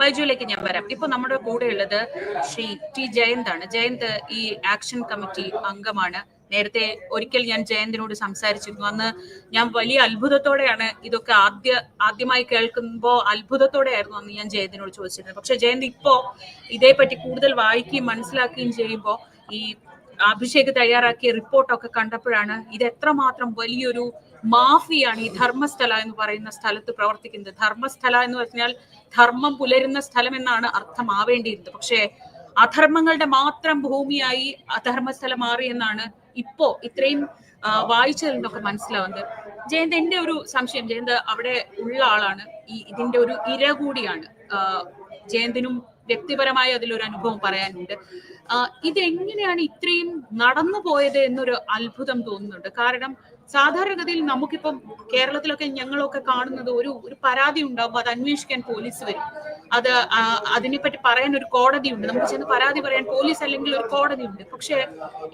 ബൈജുവിലേക്ക് ഞാൻ വരാം. ഇപ്പൊ നമ്മുടെ കൂടെയുള്ളത് ശ്രീ ടി ജയന്ത് ആണ്. ജയന്ത് ഈ ആക്ഷൻ കമ്മിറ്റി അംഗമാണ്. നേരത്തെ ഒരിക്കൽ ഞാൻ ജയന്തിനോട് സംസാരിച്ചിരുന്നു. അന്ന് ഞാൻ വലിയ അത്ഭുതത്തോടെയാണ് ഇതൊക്കെ ആദ്യമായി കേൾക്കുമ്പോൾ അത്ഭുതത്തോടെയായിരുന്നു അന്ന് ഞാൻ ജയന്തിനോട് ചോദിച്ചിരുന്നത്. പക്ഷെ ജയന്ത് ഇപ്പോ ഇതേപ്പറ്റി കൂടുതൽ വായിക്കുകയും മനസ്സിലാക്കുകയും ചെയ്യുമ്പോൾ ഈ അഭിഷേക് തയ്യാറാക്കിയ റിപ്പോർട്ടൊക്കെ കണ്ടപ്പോഴാണ് ഇത് എത്രമാത്രം വലിയൊരു മാഫിയാണ് ഈ ധർമ്മസ്ഥല എന്ന് പറയുന്ന സ്ഥലത്ത് പ്രവർത്തിക്കുന്നത്. ധർമ്മസ്ഥല എന്ന് പറഞ്ഞാൽ ധർമ്മം പുലരുന്ന സ്ഥലം എന്നാണ് അർത്ഥമാവേണ്ടിയിരുന്നത്. പക്ഷേ അധർമ്മങ്ങളുടെ മാത്രം ഭൂമിയായി ധർമ്മസ്ഥലം മാറിയെന്നാണ് ഇപ്പോ ഇത്രയും വായിച്ചതിൽ നിന്നൊക്കെ മനസ്സിലാവുന്നത്. ജയന്ത്, എന്റെ ഒരു സംശയം, ജയന്ത് അവിടെ ഉള്ള ആളാണ്, ഇതിന്റെ ഒരു ഇര കൂടിയാണ്. ജയന്തിനും വ്യക്തിപരമായി അതിലൊരു അനുഭവം പറയാനുണ്ട്. ഇതെങ്ങനെയാണ് ഇത്രയും നടന്നു പോയത് എന്നൊരു അത്ഭുതം തോന്നുന്നുണ്ട്. കാരണം സാധാരണഗതിയിൽ നമുക്കിപ്പം കേരളത്തിലൊക്കെ ഞങ്ങളൊക്കെ കാണുന്നത് ഒരു പരാതി ഉണ്ടാകുമ്പോൾ അത് അന്വേഷിക്കാൻ പോലീസ് വരും. അതിനെപ്പറ്റി പറയാൻ ഒരു കോടതി ഉണ്ട്. നമുക്ക് ചെന്ന് പരാതി പറയാൻ പോലീസ് അല്ലെങ്കിൽ ഒരു കോടതി ഉണ്ട്. പക്ഷെ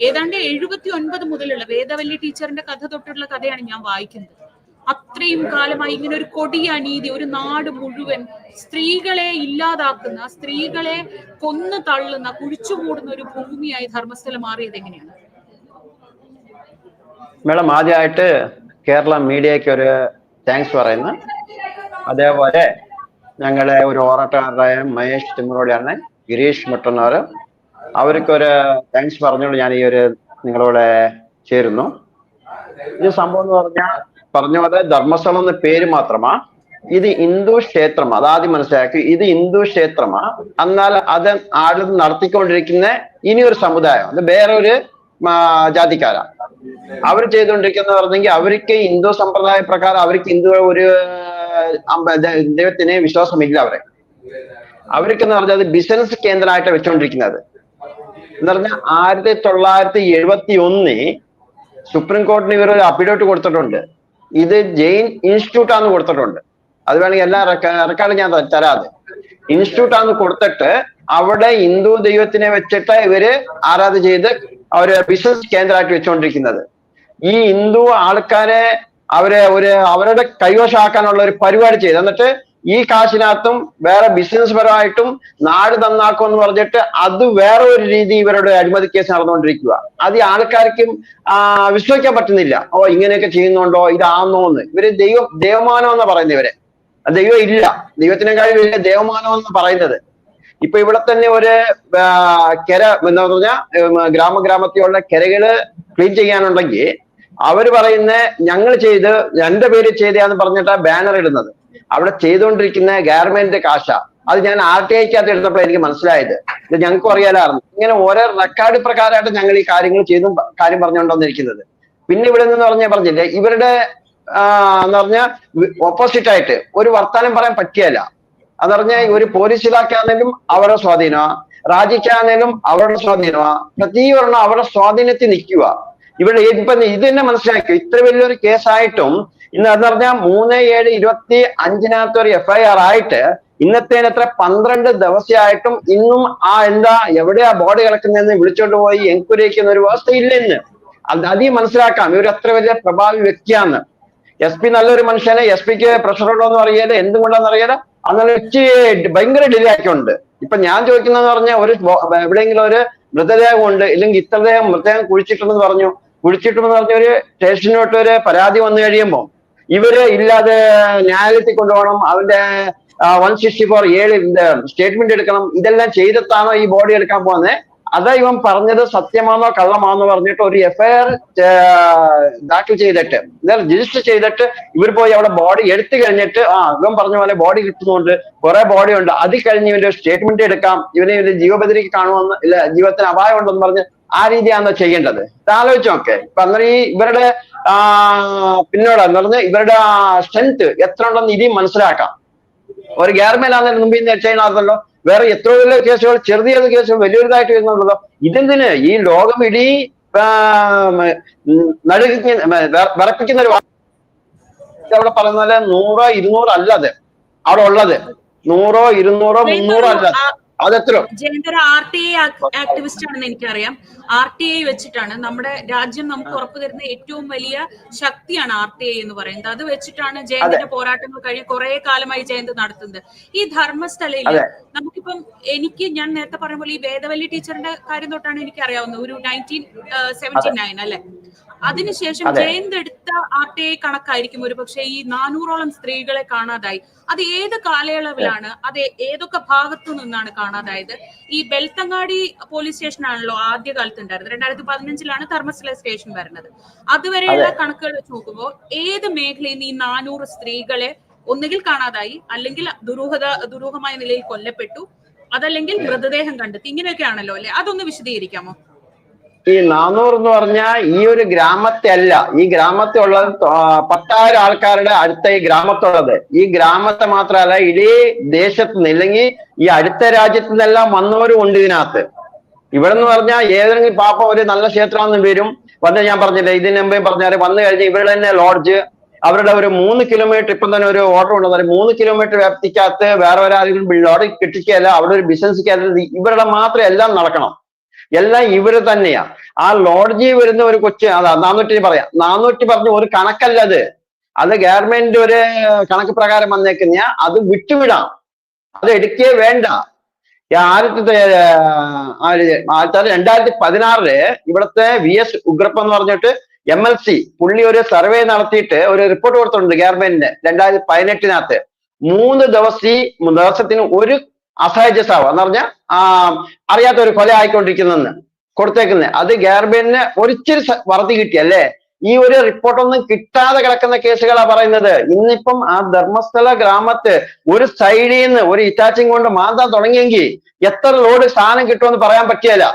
ഏതാണ്ട് 79 മുതലുള്ള വേദവല്ലി ടീച്ചറിന്റെ കഥ തൊട്ടുള്ള കഥയാണ് ഞാൻ വായിക്കുന്നത്. അത്രയും കാലമായി ഇങ്ങനെ ഒരു കൊടിയ അനീതി, ഒരു നാട് മുഴുവൻ സ്ത്രീകളെ ഇല്ലാതാക്കുന്ന, സ്ത്രീകളെ കൊന്നു തള്ളുന്ന, കുഴിച്ചുമൂടുന്ന ഒരു ഭൂമിയായി ധർമ്മസ്ഥലം മാറിയത് എങ്ങനെയാണ്? മേഡം, ആദ്യമായിട്ട് കേരള മീഡിയയ്ക്ക് ഒരു താങ്ക്സ് പറയുന്നു. അതേപോലെ ഞങ്ങളെ ഒരു ഓറട്ടറായ മഹേഷ് തിമ്മറോടിയാണ്, ഗിരീഷ് മുട്ടന്നവർ, അവർക്കൊരു താങ്ക്സ് പറഞ്ഞുകൊണ്ട് ഞാൻ ഈ ഒരു നിങ്ങളോട് ചേരുന്നു. ഇത് സംഭവം എന്ന് പറഞ്ഞ പോലെ ധർമ്മസ്ഥലം എന്ന പേര് മാത്രമാ, ഇത് ഹിന്ദു ക്ഷേത്രമാ. അതാദ്യം മനസ്സിലാക്കി, ഇത് ഹിന്ദു ക്ഷേത്രമാ. എന്നാൽ അത് ആദ്യം നടത്തിക്കൊണ്ടിരിക്കുന്ന ഇനിയൊരു സമുദായം, അത് വേറെ ഒരു ജാതിക്കാരാ. അവർ ചെയ്തുകൊണ്ടിരിക്കുന്ന പറഞ്ഞെങ്കിൽ അവർക്ക് ഹിന്ദു സമ്പ്രദായ പ്രകാരം അവർക്ക് ഹിന്ദു ഒരു ദൈവത്തിന് വിശ്വാസമില്ല. അവർക്കെന്ന് പറഞ്ഞാൽ ബിസിനസ് കേന്ദ്രമായിട്ട് വെച്ചുകൊണ്ടിരിക്കുന്നത് എന്ന് പറഞ്ഞാൽ 1971 സുപ്രീം കോടതിന് ഇവർ ഒരു അഫിഡവിറ്റ് കൊടുത്തിട്ടുണ്ട്. ഇത് ജെയിൻ ഇൻസ്റ്റിറ്റ്യൂട്ട് ആണെന്ന് കൊടുത്തിട്ടുണ്ട്. അത് വേണമെങ്കിൽ എല്ലാ റെക്കോർഡ് ഞാൻ തരാതെ. ഇൻസ്റ്റിറ്റ്യൂട്ട് ആണെന്ന് കൊടുത്തിട്ട് അവിടെ ഹിന്ദു ദൈവത്തിനെ വെച്ചിട്ട് ഇവര് ആരാധന ചെയ്ത് അവര് ബിസിനസ് കേന്ദ്രമായിട്ട് വെച്ചുകൊണ്ടിരിക്കുന്നത്. ഈ ഹിന്ദു ആൾക്കാരെ അവരുടെ കൈവശമാക്കാനുള്ള ഒരു പരിപാടി ചെയ്ത്, എന്നിട്ട് ഈ കാശിനകത്തും വേറെ ബിസിനസ് പരമായിട്ടും നാട് നന്നാക്കും എന്ന് പറഞ്ഞിട്ട് അത് വേറെ ഒരു രീതി ഇവരുടെ അഴിമതി കേസ് നടന്നുകൊണ്ടിരിക്കുക. അത് ഈ ആൾക്കാർക്കും വിശ്വസിക്കാൻ പറ്റുന്നില്ല. ഇങ്ങനെയൊക്കെ ചെയ്യുന്നുണ്ടോ, ഇതാന്നോന്ന്. ഇവര് ദൈവമാനം എന്ന് പറയുന്നത്. ഇവരെ ദൈവം ഇല്ല, ദൈവത്തിനേക്കാളും വലിയ ദൈവമാനം എന്ന് പറയുന്നത്. ഇപ്പൊ ഇവിടെ തന്നെ ഒരു കര എന്താ പറഞ്ഞാൽ ഗ്രാമത്തിലുള്ള കരകള് ക്ലീൻ ചെയ്യാനുണ്ടെങ്കിൽ അവര് പറയുന്ന ഞങ്ങൾ ചെയ്ത് എന്റെ പേര് ചെയ്താന്ന് പറഞ്ഞിട്ടാ ബാനർ ഇടുന്നത്. അവിടെ ചെയ്തുകൊണ്ടിരിക്കുന്ന ഗവൺമെന്റ് കാശ. അത് ഞാൻ RTIക്കകത്ത് എടുത്തപ്പോൾ എനിക്ക് മനസ്സിലായത്. ഇത് ഞങ്ങൾക്കും അറിയാലായിരുന്നു. ഇങ്ങനെ ഓരോ റെക്കോർഡ് പ്രകാരമായിട്ട് ഞങ്ങൾ ഈ കാര്യങ്ങൾ ചെയ്തും കാര്യം പറഞ്ഞുകൊണ്ടിരിക്കുന്നത്. പിന്നെ ഇവിടെ നിന്ന് പറഞ്ഞില്ലേ, ഇവരുടെ എന്ന് പറഞ്ഞാൽ ഓപ്പോസിറ്റ് ആയിട്ട് ഒരു വർത്താനം പറയാൻ പറ്റിയല്ല. എന്ന് പറഞ്ഞാൽ ഒരു പോലീസ് ഇലാക്കാണെങ്കിലും അവരുടെ സ്വാധീനമാ, രാജിക്കാണെങ്കിലും അവരുടെ സ്വാധീനമാ, പ്രതിവരണം അവരുടെ സ്വാധീനത്തിൽ നിൽക്കുക. ഇവിടെ ഇപ്പൊ ഇത് തന്നെ മനസ്സിലാക്കി. ഇത്ര വലിയൊരു കേസായിട്ടും ഇന്ന് എന്ന് പറഞ്ഞാൽ 3/7/25 ഒരു FIR ആയിട്ട് ഇന്നത്തേനത്ര 12 ദിവസമായിട്ടും ഇന്നും എവിടെയാ ബോഡി കിടക്കുന്നതെന്ന് വിളിച്ചോണ്ട് പോയി എൻക്വയറി ചെയ്യുന്ന ഒരു അവസ്ഥ ഇല്ല ഇന്ന്. അതീ മനസ്സിലാക്കാം ഇവർ അത്ര വലിയ പ്രഭാവി വ്യക്തിയാന്ന്. SP നല്ലൊരു മനുഷ്യനെ, SPക്ക് പ്രഷറുണ്ടോ എന്ന് അറിയാലോ, എന്തുകൊണ്ടാന്ന് അറിയാലോ. അങ്ങനെ ഭയങ്കര ഡിലേ ആക്കിയുണ്ട്. ഇപ്പൊ ഞാൻ ചോദിക്കുന്നതെന്ന് പറഞ്ഞാൽ എവിടെയെങ്കിലും ഒരു മൃതദേഹം ഉണ്ട്, ഇല്ലെങ്കിൽ ഇത്രദേഹം മൃതദേഹം കുഴിച്ചിട്ടുണ്ടെന്ന് പറഞ്ഞു. കുഴിച്ചിട്ടുണ്ടെന്ന് പറഞ്ഞ ഒരു സ്റ്റേഷനിലോട്ട് ഒരു പരാതി വന്നു കഴിയുമ്പോൾ ഇവര് ഇല്ലാതെ ന്യായാലയത്തിൽ കൊണ്ടുപോകണം, അവന്റെ 164 സ്റ്റേറ്റ്മെന്റ് എടുക്കണം. ഇതെല്ലാം ചെയ്തിട്ടാണോ ഈ ബോഡി എടുക്കാൻ പോകുന്നത്? അതാ ഇവൻ പറഞ്ഞത് സത്യമാണോ കള്ളമാണോ പറഞ്ഞിട്ട് ഒരു FIR ദാഖൽ ചെയ്തിട്ട് രജിസ്റ്റർ ചെയ്തിട്ട് ഇവർ പോയി അവിടെ ബോഡി എടുത്തു കഴിഞ്ഞിട്ട് ഇവൻ പറഞ്ഞ പോലെ ബോഡി കിട്ടുന്നുണ്ട്, കുറെ ബോഡി ഉണ്ട്, അത് കഴിഞ്ഞ് ഇവന്റെ സ്റ്റേറ്റ്മെന്റ് എടുക്കാം, ഇവന് ജീവബദരിക്ക് കാണുമെന്ന് ഇല്ല ജീവത്തിന് അപായം ഉണ്ടെന്ന് പറഞ്ഞ് ആ രീതിയാണോ ചെയ്യേണ്ടത്? ആലോചിച്ച് നോക്കെ. ഇപ്പൊ അന്നേരം ഈ ഇവരുടെ പിന്നോടെന്ന് പറഞ്ഞാൽ ഇവരുടെ സ്ട്രെങ്ത് എത്ര ഉണ്ടെന്ന് ഇനിയും മനസ്സിലാക്കാം. ഒരു ഗവൺമെന്റ് മുമ്പ് ചെയ്യുന്നതല്ലോ, വേറെ എത്രയോ വലിയ കേസുകൾ, ചെറിയ കേസുകൾ വലിയൊരുതായിട്ട് വരുന്നുണ്ടല്ലോ. ഇതെന്തിന് ഈ ലോകം ഇടീ വിറപ്പിക്കുന്ന ഒരു അവിടെ പറയുന്ന പോലെ 100, 200 അല്ലത് അവിടെ ഉള്ളത്. 100, 200, 300 അല്ല. അതെത്ര ജയന്ത് ഒരു RTI ആക്ടിവിസ്റ്റ് ആണെന്ന് എനിക്കറിയാം. RTI വെച്ചിട്ടാണ് നമ്മുടെ രാജ്യം നമുക്ക് ഉറപ്പു തരുന്ന ഏറ്റവും വലിയ ശക്തിയാണ് RTI എന്ന് പറയുന്നത്. അത് വെച്ചിട്ടാണ് ജയന്തിന്റെ പോരാട്ടങ്ങൾ കഴിഞ്ഞ് കുറെ കാലമായി ജയന്ത് നടത്തുന്നത്. ഈ ധർമ്മസ്ഥലയില് നമുക്കിപ്പം ഞാൻ നേരത്തെ പറഞ്ഞ പോലെ ഈ വേദവല്ലി ടീച്ചറിന്റെ കാര്യം തൊട്ടാണ് എനിക്ക് അറിയാവുന്നത്. ഒരു 1979 അല്ലെ? അതിനുശേഷം ജയന്ത് എടുത്ത RTI കണക്കായിരിക്കും ഒരു പക്ഷേ ഈ 400ഓളം സ്ത്രീകളെ കാണാതായി. അത് ഏത് കാലയളവിലാണ്, അത് ഏതൊക്കെ ഭാഗത്തു നിന്നാണ് കാണാതായത്? ഈ ബെൽത്തങ്ങാടി പോലീസ് സ്റ്റേഷനാണല്ലോ ആദ്യകാലത്ത് ഉണ്ടായിരുന്നത്. 2015 ധർമ്മസ്ഥല സ്റ്റേഷൻ വരുന്നത്. അതുവരെയുള്ള കണക്കുകൾ വെച്ച് നോക്കുമ്പോൾ ഏത് മേഖലയിൽ നിന്ന് ഈ 400 സ്ത്രീകളെ ഒന്നുകിൽ കാണാതായി, അല്ലെങ്കിൽ ദുരൂഹമായ നിലയിൽ കൊല്ലപ്പെട്ടു, അതല്ലെങ്കിൽ മൃതദേഹം കണ്ടെത്തി, ഇങ്ങനെയൊക്കെയാണല്ലോ അല്ലെ? അതൊന്ന് വിശദീകരിക്കാമോ? ഈ 400 എന്ന് പറഞ്ഞാൽ ഈ ഒരു ഗ്രാമത്തെ അല്ല, ഈ ഗ്രാമത്തെ ഉള്ളത് 10,000 ആൾക്കാരുടെ അടുത്ത ഈ ഗ്രാമത്തുള്ളത്. ഈ ഗ്രാമത്തെ മാത്രമല്ല, ഇതേ ദേശത്ത് നിന്ന് ഇല്ലെങ്കിൽ ഈ അടുത്ത രാജ്യത്ത് നിന്നെല്ലാം വന്നവരും ഉണ്ട് ഇതിനകത്ത്. ഇവിടെ എന്ന് പറഞ്ഞാൽ ഏതെങ്കിലും പാപ്പ ഒരു നല്ല ക്ഷേത്രമെന്ന് വരും വന്ന്, ഞാൻ പറഞ്ഞില്ലേ ഇതിന് മുമ്പേ പറഞ്ഞാൽ വന്നു കഴിഞ്ഞാൽ ഇവിടെ തന്നെ ലോഡ്ജ്, അവരുടെ ഒരു 3 കിലോമീറ്റർ ഇപ്പം തന്നെ ഒരു ഓർഡർ ഉണ്ട്, 3 കിലോമീറ്റർ വ്യാപ്തിക്കകത്ത് വേറെ ഒരാളും ലോഡ് കിട്ടിക്കല്ല, അവിടെ ഒരു ബിസിനസ് ഇവരുടെ മാത്രം എല്ലാം നടക്കണം, എല്ലാം ഇവര് തന്നെയാ. ആ ലോഡ്ജിൽ വരുന്ന ഒരു കൊച്ച്, അതാ 400 പറയാം, 400 പറഞ്ഞ ഒരു കണക്കല്ല അത് ഗവൺമെന്റ് ഒരു കണക്ക് പ്രകാരം വന്നേക്കുന്ന, അത് വിട്ടുവിടാം, അത് എടുക്കേ വേണ്ട. 2016 ഇവിടുത്തെ VS ഉഗ്രപ്പ എന്ന് പറഞ്ഞിട്ട് MLC പുള്ളി ഒരു സർവേ നടത്തിയിട്ട് ഒരു റിപ്പോർട്ട് കൊടുത്തിട്ടുണ്ട് ഗവൺമെന്റിന് 2018 3 ദിവസത്തിന് ഒരു അസഹജസാവ് എന്ന് പറഞ്ഞാൽ അറിയാത്ത ഒരു കൊല ആയിക്കൊണ്ടിരിക്കുന്നെന്ന് കൊടുത്തേക്കുന്നത്. അത് ഗവൺമെന്റിന് ഒരിച്ചിരി വറുതി കിട്ടിയല്ലേ? ഈ ഒരു റിപ്പോർട്ടൊന്നും കിട്ടാതെ കിടക്കുന്ന കേസുകളാ പറയുന്നത്. ഇന്നിപ്പം ആ ധർമ്മസ്ഥല ഗ്രാമത്ത് ഒരു സൈഡിൽ നിന്ന് ഒരു ഇറ്റാച്ചിങ് കൊണ്ട് മാന്താൻ തുടങ്ങിയെങ്കിൽ എത്ര ലോഡ് സാധനം കിട്ടുമെന്ന് പറയാൻ പറ്റിയല്ല.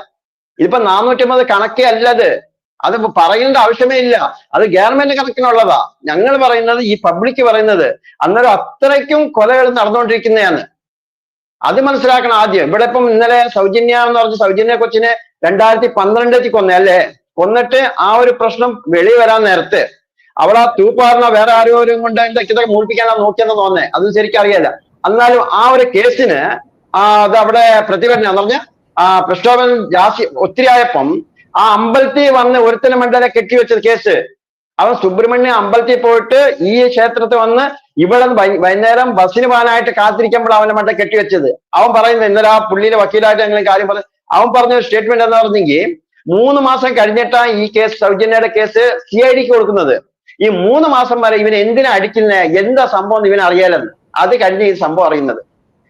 ഇതിപ്പോ 450 കണക്കേ അല്ലത്, അത് പറയേണ്ട ആവശ്യമേ ഇല്ല, അത് ഗവൺമെന്റ് കണക്കിനുള്ളതാ. ഞങ്ങൾ പറയുന്നത്, ഈ പബ്ലിക് പറയുന്നത്, അന്നേരം അത്രയ്ക്കും കൊലകൾ നടന്നുകൊണ്ടിരിക്കുന്നതാണ്. അത് മനസ്സിലാക്കണം ആദ്യം. ഇവിടെ ഇപ്പം ഇന്നലെ സൗജന്യ എന്ന് പറഞ്ഞ സൗജന്യ കൊച്ചിനെ 2012 കൊന്നേ അല്ലേ? കൊന്നിട്ട് ആ ഒരു പ്രശ്നം വെളി വരാൻ നേരത്ത് അവളാ തൂപ്പാറിന വേറെ ആരോരും കൊണ്ട് ഇതൊക്കെ മൂർപ്പിക്കാനാണ് നോക്കിയെന്ന് തോന്നേ, അത് ശരിക്കും അറിയില്ല. എന്നാലും ആ ഒരു കേസിന് അത് അവിടെ പ്രതിഭടന എന്ന് പറഞ്ഞ പ്രക്ഷോഭം ഒത്തിരി ആയപ്പം ആ അമ്പലത്തിൽ വന്ന് ഒരുത്തന മണ്ഡലം കെട്ടിവെച്ചത് കേസ്, അവൻ സുബ്രഹ്മണ്യ അമ്പലത്തിൽ പോയിട്ട് ഈ ക്ഷേത്രത്തിൽ വന്ന് ഇവിടെ വൈകുന്നേരം ബസ്സിന് പോകാനായിട്ട് കാത്തിരിക്കുമ്പോൾ അവന്റെ മണ്ട കെട്ടിവെച്ചത്. അവൻ പറയുന്നത്, ഇന്നലെ ആ പുള്ളിയുടെ വക്കീലായിട്ട് ഞങ്ങൾ കാര്യം പറഞ്ഞു, അവൻ പറഞ്ഞ സ്റ്റേറ്റ്മെന്റ് എന്ന് പറഞ്ഞെങ്കിൽ 3 മാസം കഴിഞ്ഞിട്ടാണ് ഈ കേസ് സൗജന്യയുടെ കേസ് CIDക്ക് കൊടുക്കുന്നത്. ഈ 3 മാസം വരെ ഇവന് എന്തിനാ അടിക്കുന്നത്, എന്താ സംഭവം ഇവന് അറിയാലെന്ന്, അത് കഴിഞ്ഞ് ഈ സംഭവം അറിയുന്നത്.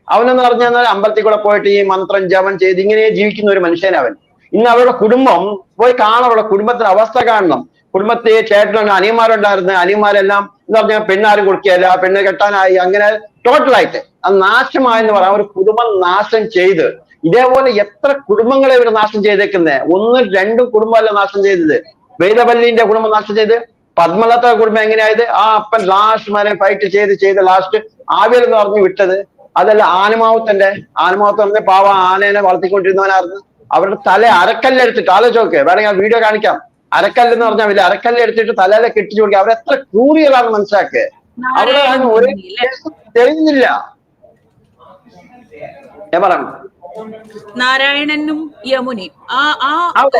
അവനെന്ന് പറഞ്ഞാൽ അമ്പലത്തിൽ കൂടെ പോയിട്ട് ഈ മന്ത്രം ജപം ചെയ്ത് ഇങ്ങനെ ജീവിക്കുന്ന ഒരു മനുഷ്യനവൻ. ഇന്ന് അവരുടെ കുടുംബം പോയി കാണണം, അവരുടെ കുടുംബത്തിന്റെ അവസ്ഥ കാണണം. കുടുംബത്തെ ചേട്ടനുണ്ട്, അനിയന്മാരുണ്ടായിരുന്നു, അനിയന്മാരെല്ലാം എന്ന് പറഞ്ഞാൽ പെണ്ണാരും കൊടുക്കുകയല്ല, പെണ്ണ് കെട്ടാനായി, അങ്ങനെ ടോട്ടലായിട്ട് അത് നാശമായെന്ന് പറയാം. ഒരു കുടുംബം നാശം ചെയ്ത്, ഇതേപോലെ എത്ര കുടുംബങ്ങളെ ഇവർ നാശം ചെയ്തേക്കുന്നത്. 1, 2 കുടുംബമല്ല നാശം ചെയ്തത്. വേദവല്ലിന്റെ കുടുംബം നാശം ചെയ്ത്, പത്മലത കുടുംബം എങ്ങനെയായത്, ആ അപ്പൻ ലാസ്റ്റ് വരെ ഫൈറ്റ് ചെയ്ത് ലാസ്റ്റ് ആവിയൽ എന്ന് പറഞ്ഞ് വിട്ടത്. അതല്ല ആനമാവത്തന്റെ പറഞ്ഞ പാവ ആനേനെ വളർത്തിക്കൊണ്ടിരുന്നവനായിരുന്നു. അവരുടെ തല അരക്കല്ലെടുത്തിട്ട് ആലോചിച്ചോക്കെ, വേണമെങ്കിൽ ആ വീഡിയോ കാണിക്കാം. അരക്കല്ലെന്ന് പറഞ്ഞാൽ വലിയ അരക്കല്ലെടുത്തിട്ട് തലയിലെ കെട്ടിച്ചു കൊടുക്കുക. അവരെത്ര ക്രൂരികളാണ് മനസ്സിലാക്കുക. അവിടെ ഒരു തെളിയുന്നില്ല. ഞാൻ പറഞ്ഞു നാരായണനും യമുനയും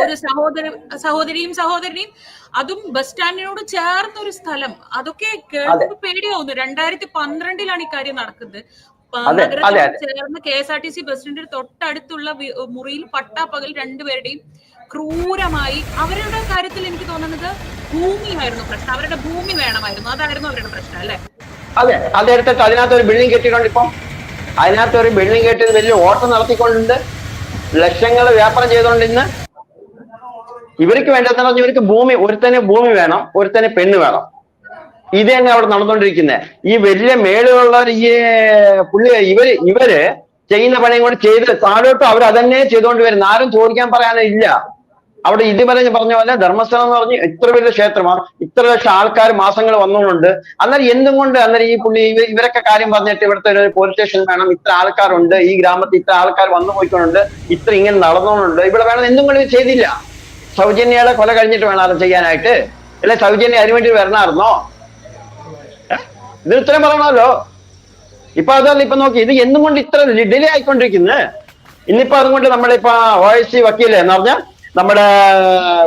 ഒരു സഹോദരിയും അതും ബസ് സ്റ്റാൻഡിനോട് ചേർന്നൊരു സ്ഥലം. അതൊക്കെ കേൾക്കുമ്പോൾ പേടിയാവുന്നു. 2012 ഈ കാര്യം നടക്കുന്നത്. ചേർന്ന് KSRTC ബസ് സ്റ്റാൻഡിന്റെ തൊട്ടടുത്തുള്ള മുറിയിൽ പട്ടാപ്പകൽ 2 പേരുടെയും ക്രൂരമായി. അവരുടെ കാര്യത്തിൽ എനിക്ക് തോന്നുന്നത് ഭൂമിയായിരുന്നു പ്രശ്നം, അവരുടെ ഭൂമി വേണമായിരുന്നു, അതായിരുന്നു അവരുടെ പ്രശ്നം അല്ലെ? അതെ, അതെടുത്തിട്ട് അതിനകത്ത് ഒരു ബിൽഡിംഗ് കെട്ടിയിട്ടുണ്ട്. ഇപ്പം അതിനകത്ത് ഒരു ബിൽഡിംഗ് കെട്ടി വലിയ ഓട്ടം നടത്തിക്കൊണ്ടുണ്ട്, ലക്ഷങ്ങൾ വ്യാപാരം ചെയ്തുകൊണ്ട്. ഇന്ന് ഇവർക്ക് വേണ്ടതെന്ന് പറഞ്ഞാൽ ഇവർക്ക് ഒരുത്തന് ഭൂമി വേണം, ഒരുത്തന് പെണ്ണ് വേണം. ഇത് തന്നെ അവിടെ നടന്നുകൊണ്ടിരിക്കുന്നത്. ഈ വലിയ മേളിലുള്ളവർ ഈ ഇവര് ചെയ്യുന്ന പണിയും കൂടെ ചെയ്ത് താഴോട്ടും അവർ അതന്നെ ചെയ്തുകൊണ്ട് വരുന്ന, ആരും ചോദിക്കാൻ പറയാനില്ല. അവിടെ ഇതുവരെ പറഞ്ഞ പോലെ ധർമ്മസ്ഥലം എന്ന് പറഞ്ഞ് ഇത്ര വലിയ ക്ഷേത്രമാണ്, ഇത്ര ലക്ഷം ആൾക്കാർ മാസങ്ങൾ വന്നുകൊണ്ടുണ്ട്. അന്നേരം എന്തും കൊണ്ട് അന്നേരം ഈ പുള്ളി ഇവരൊക്കെ കാര്യം പറഞ്ഞിട്ട് ഇവിടുത്തെ ഒരു പോലീസ് സ്റ്റേഷൻ വേണം, ഇത്ര ആൾക്കാരുണ്ട്, ഈ ഗ്രാമത്തിൽ ഇത്ര ആൾക്കാർ വന്നു പോയിക്കൊണ്ടുണ്ട്, ഇത്ര ഇങ്ങനെ നടന്നുകൊണ്ടുണ്ട്, ഇവിടെ വേണം, എന്തും കൊണ്ട് ചെയ്തില്ല. സൗജന്യയുടെ കൊല കഴിഞ്ഞിട്ട് വേണം അത് ചെയ്യാനായിട്ട്, അല്ലെ സൗജന്യ അതിനുവേണ്ടി വരണമായിരുന്നോ? ഇത് ഉത്തരം പറയണമല്ലോ. ഇപ്പൊ അതല്ല, ഇപ്പൊ നോക്കി, ഇത് എന്നും കൊണ്ട് ഇത്ര ഡിലേ ആയിക്കൊണ്ടിരിക്കുന്നത്. ഇന്നിപ്പോ അതുകൊണ്ട് നമ്മളിപ്പോ OIC വക്കീല് എന്ന് പറഞ്ഞാൽ നമ്മുടെ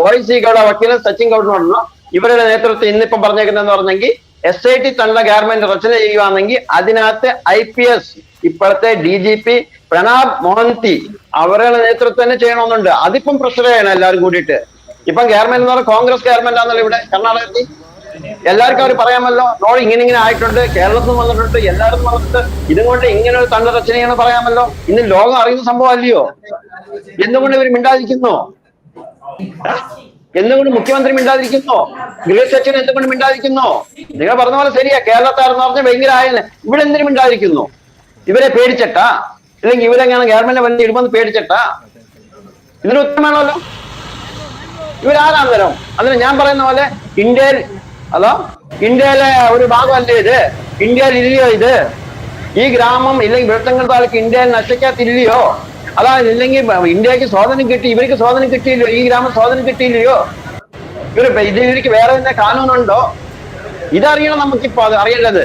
OIC ഗൗഡ വക്കീലും സച്ചിൻ ഗൗഡനുണ്ടല്ലോ, ഇവരുടെ നേതൃത്വം ഇന്നിപ്പം പറഞ്ഞേക്കുന്നതെന്ന് പറഞ്ഞെങ്കിൽ SIT തള്ള ഗവൺമെന്റ് രചന ചെയ്യുകയാണെങ്കിൽ അതിനകത്ത് IPS ഇപ്പോഴത്തെ DGP പ്രണാബ് മോഹന്തി അവരുടെ നേതൃത്വം തന്നെ ചെയ്യണമെന്നുണ്ട്. അതിപ്പം പ്രഷർ ചെയ്യണം എല്ലാവരും കൂടിയിട്ട്. ഇപ്പം ഗവൺമെന്റ് എന്ന് പറഞ്ഞാൽ കോൺഗ്രസ് ഗവൺമെന്റ് ആണല്ലോ ഇവിടെ കർണാടകത്തിൽ. എല്ലാവർക്കും അവർ പറയാമല്ലോ, റോഡ് ഇങ്ങനെ ആയിട്ടുണ്ട്, കേരളത്തിൽ വന്നിട്ടുണ്ട്, എല്ലായിടത്തും വന്നിട്ട് ഇതും കൊണ്ട് ഇങ്ങനെ ഒരു തണ്ട രചനയാണ് പറയാമല്ലോ. ഇന്ന് ലോകം അറിയുന്ന സംഭവം അല്ലയോ? എന്തുകൊണ്ട് ഇവർ മിണ്ടാതിരിക്കുന്നു? എന്തുകൊണ്ട് മുഖ്യമന്ത്രി മിണ്ടാതിരിക്കുന്നു? ഗൃഹ സച്ചിൻ എന്തുകൊണ്ട് മിണ്ടാതിരിക്കുന്നു? നിങ്ങൾ പറഞ്ഞ പോലെ ശരിയാ, കേരളത്താരെന്ന് പറഞ്ഞാൽ ഭയങ്കര ആയല്ലേ, ഇവിടെ എന്തിനു മിണ്ടാതിരിക്കുന്നു? ഇവരെ പേടിച്ചിട്ടാ? അല്ലെങ്കിൽ ഇവരെങ്ങനെ ഗവൺമെന്റ് വന്ന് ഇടുമെന്ന് പേടിച്ചിട്ടാ? ഇതിന് ഉത്തരം വേണമല്ലോ. ഇവരാരാണ് തരം? അതിന് ഞാൻ പറയുന്ന പോലെ ഇന്ത്യയിലെ ഒരു ഭാഗമല്ലേ ഇത്? ഇന്ത്യയിൽ ഇല്ലയോ ഇത്? ഈ ഗ്രാമം ഇല്ലെങ്കിൽ വെളുത്തങ്കൽ താലൂക്ക് ഇന്ത്യയിൽ നശിക്കാത്തില്ലയോ? അതാണ്. ഇല്ലെങ്കിൽ ഇന്ത്യക്ക് സ്വാതന്ത്ര്യം കിട്ടി, ഇവർക്ക് സ്വാതന്ത്ര്യം കിട്ടിയില്ലയോ? ഈ ഗ്രാമം സ്വാതന്ത്ര്യം കിട്ടിയില്ലയോ? ഇതിലേക്ക് വേറെ തന്നെ കാനൂനുണ്ടോ? ഇതറിയണം നമുക്കിപ്പോ. അത് അറിയേണ്ടത്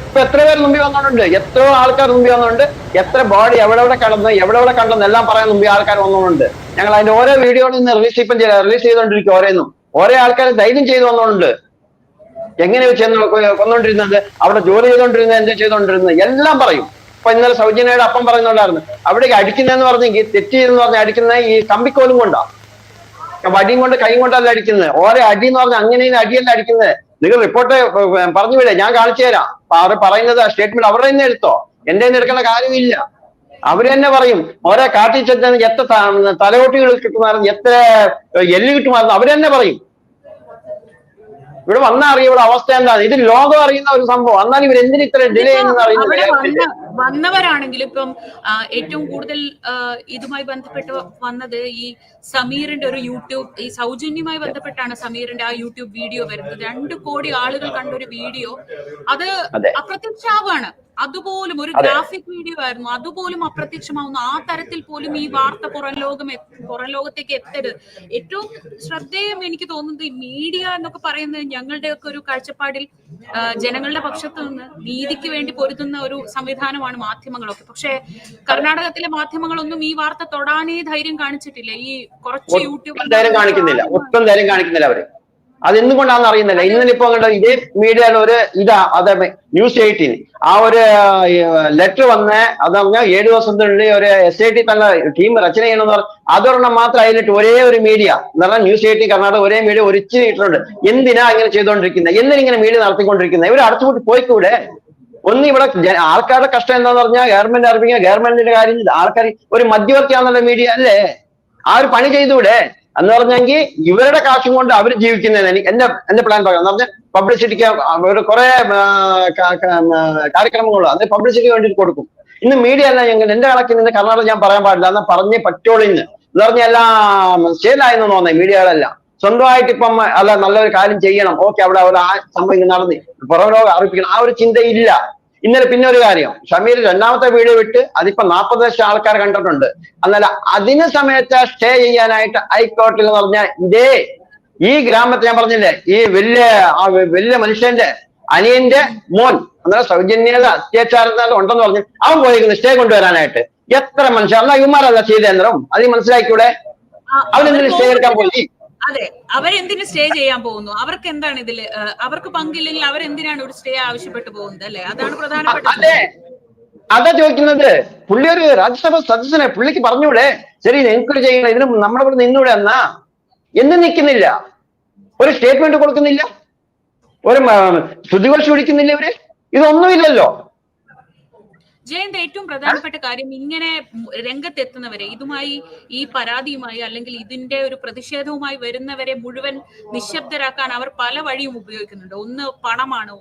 ഇപ്പൊ എത്ര പേര് മുമ്പിൽ വന്നിട്ടുണ്ട്, എത്രയോ ആൾക്കാർ മുമ്പിൽ വന്നിട്ടുണ്ട്, എത്ര ബോഡി എവിടെ കണ്ടെന്ന് എല്ലാം പറയാൻ മുമ്പിൽ ആൾക്കാർ വന്നിട്ടുണ്ട്. ഞങ്ങൾ അതിന്റെ ഓരോ വീഡിയോയിൽ നിന്ന് റിലീസ് ചെയ്തോണ്ടിരിക്കും. ഓരോ ആൾക്കാർ ധൈര്യം ചെയ്ത് വന്നിട്ടുണ്ട്. എങ്ങനെ ചെന്ന് കൊന്നോണ്ടിരുന്നത്, അവിടെ ജോലി ചെയ്തോണ്ടിരുന്നത്, എന്താ ചെയ്തോണ്ടിരുന്നത് എല്ലാം പറയും. ഇപ്പൊ ഇന്നലെ സൗജന്യയുടെ അപ്പം പറയുന്നുണ്ടായിരുന്നു, അവിടേക്ക് അടിക്കുന്നതെന്ന് പറഞ്ഞെങ്കിൽ തെറ്റ് ചെയ്തെന്ന് പറഞ്ഞാൽ അടിക്കുന്നത് ഈ കമ്പിക്കോലും കൊണ്ടാ, വടിയും കൊണ്ട് കൈ കൊണ്ടല്ല അടിക്കുന്നത്. ഓരോ അടി എന്ന് പറഞ്ഞാൽ അങ്ങനെ അടിയല്ല അടിക്കുന്നത്. നിങ്ങൾ റിപ്പോർട്ട് പറഞ്ഞു വിടേ, ഞാൻ കാണിച്ചു തരാം. അവർ പറയുന്നത് സ്റ്റേറ്റ്മെന്റ് അവരുടെ തന്നെ എടുത്തോ, എന്റെ തന്നെ എടുക്കേണ്ട കാര്യമില്ല. അവര് തന്നെ പറയും ഓരോ കാട്ടി ചെന്ന് എത്ര തലയോട്ടികൾ കിട്ടുമായിരുന്നു, എത്ര എല്ല് കിട്ടുമായിരുന്നു, അവര് തന്നെ പറയും. ഇവിടെ വന്നാൽ അറിയുള്ള അവസ്ഥ എന്താണ്? ഇത് ലോകം അറിയുന്ന ഒരു സംഭവം. എന്നാൽ ഇവർ എന്തിന് ഇത്ര ഡിലേ ചെയ്യുന്നത് അറിയുന്നില്ല. വന്നവരാണെങ്കിലും ഇപ്പം ഏറ്റവും കൂടുതൽ ഇതുമായി ബന്ധപ്പെട്ട് വന്നത് ഈ സമീറിന്റെ ഒരു യൂട്യൂബ്, ഈ സൗജന്യമായി ബന്ധപ്പെട്ടാണ് സമീറിന്റെ ആ യൂട്യൂബ് വീഡിയോ വരുന്നത്. 2 കോടി ആളുകൾ കണ്ട ഒരു വീഡിയോ അത് അപ്രത്യക്ഷമാവാണ്. അതുപോലും ഒരു ഗ്രാഫിക് വീഡിയോ ആയിരുന്നു, അതുപോലും അപ്രത്യക്ഷമാവുന്നു. ആ തരത്തിൽ പോലും ഈ വാർത്ത പുറം ലോകത്തേക്ക് എത്തരുത്. ഏറ്റവും ശ്രദ്ധേയം എനിക്ക് തോന്നുന്നത് ഈ മീഡിയ എന്നൊക്കെ പറയുന്നത് ഞങ്ങളുടെയൊക്കെ ഒരു കാഴ്ചപ്പാടിൽ ജനങ്ങളുടെ പക്ഷത്ത് നിന്ന് നീതിക്ക് വേണ്ടി പൊരുതുന്ന ഒരു സംവിധാനമാണ് മാധ്യമങ്ങളൊക്കെ. പക്ഷെ കർണാടകത്തിലെ മാധ്യമങ്ങളൊന്നും ഈ വാർത്ത തൊടാനേ ധൈര്യം കാണിച്ചിട്ടില്ല. ഈ കുറച്ച് യൂട്യൂബ് ധൈര്യം കാണിക്കുന്നില്ല അവര്. അതെന്തുകൊണ്ടാണെന്ന് അറിയുന്നില്ല. ഇന്നലെ ഇപ്പൊ ഇതേ മീഡിയയിൽ ഒരു അത് News 18 ആ ഒരു ലെറ്റർ വന്ന് അത് പറഞ്ഞാൽ 7 ദിവസത്തിനുള്ളിൽ ഒരു SIT തന്നെ ടീം രചന ചെയ്യണമെന്ന് പറഞ്ഞു. അതൊരെണ്ണം മാത്രം അതിലിട്ട് ഒരേ ഒരു മീഡിയ എന്ന് പറഞ്ഞാൽ News 18 കർണാടക ഒരേ മീഡിയ ഒരിച്ചിരി ഇട്ടിട്ടുണ്ട്. എന്തിനാ ഇങ്ങനെ ചെയ്തുകൊണ്ടിരിക്കുന്നത്? എന്തിനിങ്ങനെ മീഡിയ നടത്തിക്കൊണ്ടിരിക്കുന്നത്? ഇവർ അടച്ചുപൂട്ടി പോയിക്കൂടെ? ഇവിടെ ആൾക്കാരുടെ കഷ്ടം എന്താന്ന് പറഞ്ഞാൽ ഗവൺമെന്റ് അറിയിക്കുക, ഗവൺമെന്റിന്റെ കാര്യം ആൾക്കാർ ഒരു മധ്യവർത്തിയാണെന്നുള്ള മീഡിയ അല്ലേ? ആ ഒരു പണി ചെയ്തുകൂടെ എന്ന് പറഞ്ഞെങ്കിൽ ഇവരുടെ കാശും കൊണ്ട് അവർ ജീവിക്കുന്നതിന് എന്റെ പ്ലാൻ പറയാം എന്ന് പറഞ്ഞാൽ പബ്ലിസിറ്റിക്ക് കുറെ കാര്യക്രമങ്ങളും അത് പബ്ലിസിറ്റിക്ക് വേണ്ടിയിട്ട് കൊടുക്കും. ഇന്ന് മീഡിയ അല്ല, എന്റെ കണക്കിൽ നിന്ന് കർണാടക ഞാൻ പറയാൻ പാടില്ല, എന്നാൽ പറഞ്ഞേ പറ്റോളിന്ന് എന്ന് പറഞ്ഞ എല്ലാം ശരിയായെന്ന് തോന്നേ മീഡിയകളെല്ലാം സ്വന്തമായിട്ട് ഇപ്പം അല്ല നല്ലൊരു കാര്യം ചെയ്യണം, ഓക്കെ അവിടെ ആ സംഭവം നടന്ന് പുറം ലോകം അറിയിപ്പിക്കണം, ആ ഒരു ചിന്തയില്ല. ഇന്നലെ പിന്നെ ഒരു കാര്യം, ഷമീർ 2ാമത്തെ വീഡിയോ വിട്ട് അതിപ്പോ 40 ലക്ഷം ആൾക്കാർ കണ്ടിട്ടുണ്ട്. എന്നാൽ അതിന് സമയത്ത് സ്റ്റേ ചെയ്യാനായിട്ട് ഹൈക്കോടതിയിൽ എന്ന് പറഞ്ഞാൽ ഈ ഗ്രാമത്തെ ഞാൻ പറഞ്ഞില്ലേ, ഈ വലിയ മനുഷ്യന്റെ അനിയന്റെ മോൻ എന്നാൽ സൗജന്യത അത്യാചാരം ഉണ്ടെന്ന് പറഞ്ഞു അവൻ പോയിരിക്കുന്നു സ്റ്റേ കൊണ്ടുവരാനായിട്ട്. എത്ര മനുഷ്യർ എന്നാ ഇവന്മാരല്ല ചെയ്തേന്ദ്രം, അത് മനസ്സിലാക്കിക്കൂടെ? അവനെന്തിനും സ്റ്റേ എടുക്കാൻ പോയി? അതെ, അവരെന്തിനു സ്റ്റേ ചെയ്യാൻ പോകുന്നു? അവർക്ക് എന്താണ് ഇതില്? അവർക്ക് പങ്കില്ലെങ്കിൽ അവരെന്തിനാണ് ഒരു സ്റ്റേ ആവശ്യപ്പെട്ടു പോകുന്നത്? അല്ലെ, അതാണ് പ്രധാനപ്പെട്ടത്. അതാ ചോദിക്കുന്നത്. പുള്ളി ഒരു രാജ്യസഭ സദസ്യനെ, പുള്ളിക്ക് പറഞ്ഞൂടെ ശരി എൻക്വയറി ചെയ്യണം, ഇതിന് നമ്മുടെ ഇവിടെ നിന്നൂടെ എന്നാ? എന്തും നിൽക്കുന്നില്ല, ഒരു സ്റ്റേറ്റ്മെന്റ് കൊടുക്കുന്നില്ല, ഒരു ശുദ്ധികോശം വിളിക്കുന്നില്ല ഇവര്, ഇതൊന്നുമില്ലല്ലോ. ജയന്ത്, ഏറ്റവും പ്രധാനപ്പെട്ട കാര്യം ഇങ്ങനെ രംഗത്തെത്തുന്നവരെ, ഇതുമായി ഈ പരാതിയുമായി അല്ലെങ്കിൽ ഇതിന്റെ ഒരു പ്രതിഷേധവുമായി വരുന്നവരെ മുഴുവൻ നിശബ്ദരാക്കാൻ അവർ പല വഴിയും ഉപയോഗിക്കുന്നുണ്ട്. ഒന്ന് പണമാണ്,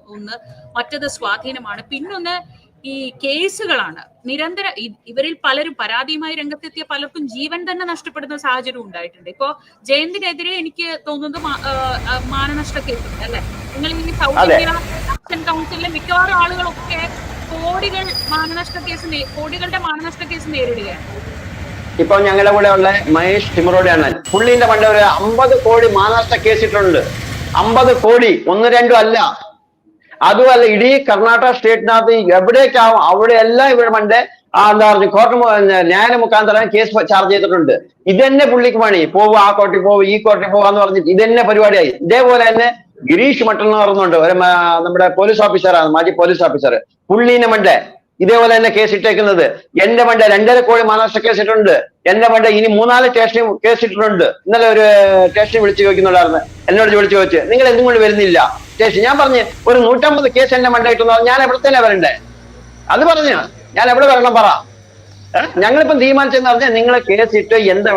മറ്റത് സ്വാധീനമാണ്, പിന്നൊന്ന് ഈ കേസുകളാണ്. നിരന്തരം ഇവരിൽ പലരും പരാതിയുമായി രംഗത്തെത്തിയ പലർക്കും ജീവൻ തന്നെ നഷ്ടപ്പെടുന്ന സാഹചര്യം ഉണ്ടായിട്ടുണ്ട്. ഇപ്പോ ജയന്തിനെതിരെ എനിക്ക് തോന്നുന്നത് മാനനഷ്ട കേസുണ്ട് അല്ലെ? നിങ്ങൾ ഈ സൗജന്യ ആക്ഷൻ കൗൺസിലിലെ മിക്കവാറും ആളുകളൊക്കെ കോടികളുടെ മാനനഷ്ട കേസ് നേരിടുകയാണ്. ഇപ്പൊ ഞങ്ങളുടെ കൂടെ ഉള്ള മഹേഷ് തിമറോടെയാണ്. പുള്ളിന്റെ പണ്ട് ഒരു 50 കോടി മാനനഷ്ട കേസ് ഇട്ടുണ്ട്. 50 കോടി, 1-2 അല്ല. അതുമല്ല, ഇടീ കർണാടക സ്റ്റേറ്റിനകത്ത് എവിടേക്കാവും അവിടെയെല്ലാം ഇവിടെ പണ്ട് എന്താ പറഞ്ഞു കോർട്ട് ന്യായ മുഖാന്തരം കേസ് ചാർജ് ചെയ്തിട്ടുണ്ട്. ഇതന്നെ പുള്ളിക്ക് പണി. പോവുക, ആ കോർട്ടിൽ പോവുക, ഈ കോർട്ടിൽ പോവാന്ന് പറഞ്ഞിട്ട് ഇതന്നെ പരിപാടിയായി. ഇതേപോലെ തന്നെ ഗിരീഷ് മട്ടൻ എന്ന് പറയുന്നുണ്ട്, ഒരു നമ്മുടെ പോലീസ് ഓഫീസറാണ്, മാജി പോലീസ് ഓഫീസർ. പുള്ളീനെ മണ്ടേ ഇതേപോലെ തന്നെ കേസ് ഇട്ടേക്കുന്നത്. എന്റെ മണ്ട 2.5 കോടി മഹാരാഷ്ട്ര കേസ് ഇട്ടിട്ടുണ്ട്. എന്റെ മണ്ട ഇനി 3-4 സ്റ്റേഷനിൽ കേസ് ഇട്ടിട്ടുണ്ട്. ഇന്നലെ ഒരു സ്റ്റേഷനിൽ വിളിച്ചു ചോദിക്കുന്നുണ്ടായിരുന്നു, എന്നോട് വിളിച്ചു ചോദിച്ചു നിങ്ങൾ എന്തും കൊണ്ട് വരുന്നില്ല സ്റ്റേഷൻ. ഞാൻ പറഞ്ഞു ഒരു 150 കേസ് എന്റെ മണ്ട ഇട്ടെന്ന്. ഞാൻ എവിടത്തേനാ വരണ്ടേ? അത് പറഞ്ഞു ഞാൻ എവിടെ വരണം പറ. ഞങ്ങളിപ്പം തീരുമാനിച്ചെന്ന് പറഞ്ഞാൽ നിങ്ങൾ കേസ് ഇട്ട് എന്താ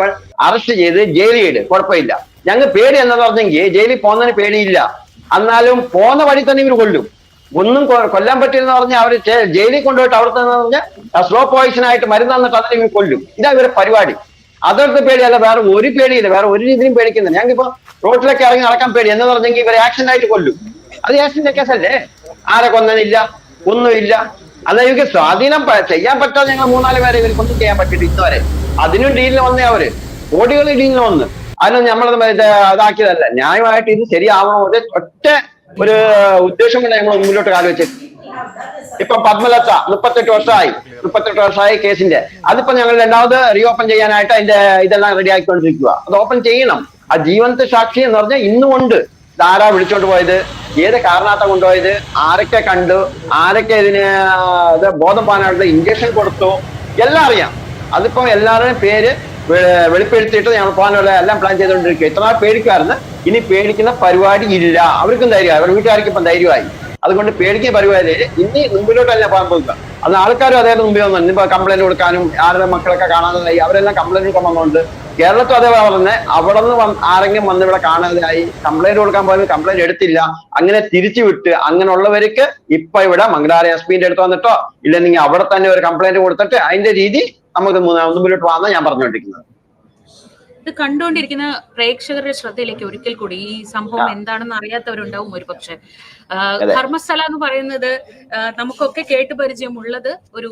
അറസ്റ്റ് ചെയ്ത് ജയിലിൽ ഇട്, കുഴപ്പമില്ല. ഞങ്ങൾ പേടി എന്ന് പറഞ്ഞെങ്കിൽ ജയിലിൽ പോകുന്നതിന് പേടിയില്ല. എന്നാലും പോകുന്ന വഴി തന്നെ ഇവർ കൊല്ലും. ഒന്നും കൊല്ലാൻ പറ്റില്ലെന്ന് പറഞ്ഞാൽ അവർ ജയിലിൽ കൊണ്ടുപോയിട്ട് അവിടുത്തെ പറഞ്ഞാൽ സ്ലോ പോയിസൺ ആയിട്ട് മരുന്ന് തന്നിട്ട് അതിനെ ഇവർ കൊല്ലും. ഇതാ ഇവരുടെ പരിപാടി. അതോടത്തെ പേടിയല്ല, വേറെ ഒരു പേടിയില്ല, വേറെ ഒരു രീതിയിലും പേടിക്കുന്നില്ല. ഞങ്ങൾക്കിപ്പോ റോഡിലേക്ക് ഇറങ്ങി നടക്കാൻ പേടി എന്ന് പറഞ്ഞെങ്കിൽ ഇവരെ ആക്സിഡന്റ് ആയിട്ട് കൊല്ലും. അത് ആക്സിഡന്റ് കേസല്ലേ? ആരെ കൊന്നതില്ല, ഒന്നുമില്ല. അതായത് ഇവർക്ക് സ്വാധീനം ചെയ്യാൻ പറ്റാതെ ഞങ്ങൾ 3-4 പേരെ ഇവർക്കൊന്നും ചെയ്യാൻ പറ്റിയിട്ട് ഇന്നുവരെ. അതിനും ഡീലിന് വന്നേ അവര്, കോടികൾ ഡീലിന് വന്ന്. അതിനൊന്നും നമ്മളത് അതാക്കിയതല്ല. ന്യായമായിട്ട് ഇത് ശരിയാവണോ ഒറ്റ ഒരു ഉദ്ദേശം കൊണ്ട് ഞങ്ങൾ മുന്നോട്ട് കാലം വെച്ചിട്ട്. ഇപ്പൊ പത്മലത 38 വർഷമായി കേസിന്റെ. അതിപ്പോ ഞങ്ങൾ രണ്ടാമത് റീഓപ്പൺ ചെയ്യാനായിട്ട് അതിന്റെ ഇതെല്ലാം റെഡി ആക്കിക്കൊണ്ടിരിക്കുക. അത് ഓപ്പൺ ചെയ്യണം. ആ ജീവനത്തെ സാക്ഷി എന്ന് പറഞ്ഞാൽ ഇന്നും ഉണ്ട്. ആരാ വിളിച്ചോണ്ട് പോയത്, ഏത് കാരണത്താ കൊണ്ടുപോയത്, ആരൊക്കെ കണ്ടു, ആരൊക്കെ ഇതിന് ബോധം പാനായിട്ട് ഇഞ്ചക്ഷൻ കൊടുത്തു, എല്ലാം അറിയാം. അതിപ്പോ എല്ലാവരുടെയും പേര് വെളിപ്പെടുത്തിയിട്ട് ഞങ്ങൾ പോകാനുള്ള എല്ലാം പ്ലാൻ ചെയ്തുകൊണ്ടിരിക്കുക. ഇത്ര പേടിക്കാറുണ്ട്, ഇനി പേടിക്കുന്ന പരിപാടി ഇല്ല. അവർക്കും ധൈര്യമായി, അവരുടെ വീട്ടുകാർക്ക് ഇപ്പം ധൈര്യമായി. അതുകൊണ്ട് പേടിക്കുന്ന പരിപാടി ഇനി മുമ്പിലോട്ടല്ല പോകാൻ പോകുക. അത് ആൾക്കാരും അതേപോലെ മുമ്പിൽ വന്നു. ഇനിയിപ്പോ കംപ്ലൈന്റ് കൊടുക്കാനും ആരുടെ മക്കളൊക്കെ കാണാതായി അവരെല്ലാം കംപ്ലൈന്റ് കൊടുക്കാൻ വന്നുകൊണ്ട് കേരളത്തിൽ അതേപോലെ പറഞ്ഞ് അവിടെ നിന്ന് ആരെങ്കിലും വന്ന് ഇവിടെ കാണാതെയായി കംപ്ലൈന്റ് കൊടുക്കാൻ പോയത് കംപ്ലൈന്റ് എടുത്തില്ല, അങ്ങനെ തിരിച്ചു വിട്ട്. അങ്ങനെയുള്ളവർക്ക് ഇപ്പൊ ഇവിടെ മംഗലാപുരം SP-ന്റെ അടുത്ത് വന്നിട്ടോ ഇല്ലെങ്കിൽ അവിടെ തന്നെ ഒരു കംപ്ലൈന്റ് കൊടുത്തിട്ട് അതിന്റെ രീതി നമുക്ക് മുമ്പിലോട്ട് പോകാമെന്ന് ഞാൻ പറഞ്ഞുകൊണ്ടിരിക്കുന്നത്. ഇത് കണ്ടുകൊണ്ടിരിക്കുന്ന പ്രേക്ഷകരുടെ ശ്രദ്ധയിലേക്ക് ഒരിക്കൽ കൂടി ഈ സംഭവം എന്താണെന്ന് അറിയാത്തവരുണ്ടാവും ഒരു പക്ഷെ. ധർമ്മസ്ഥല എന്ന് പറയുന്നത് നമുക്കൊക്കെ കേട്ടുപരിചയമുള്ളത് ഒരു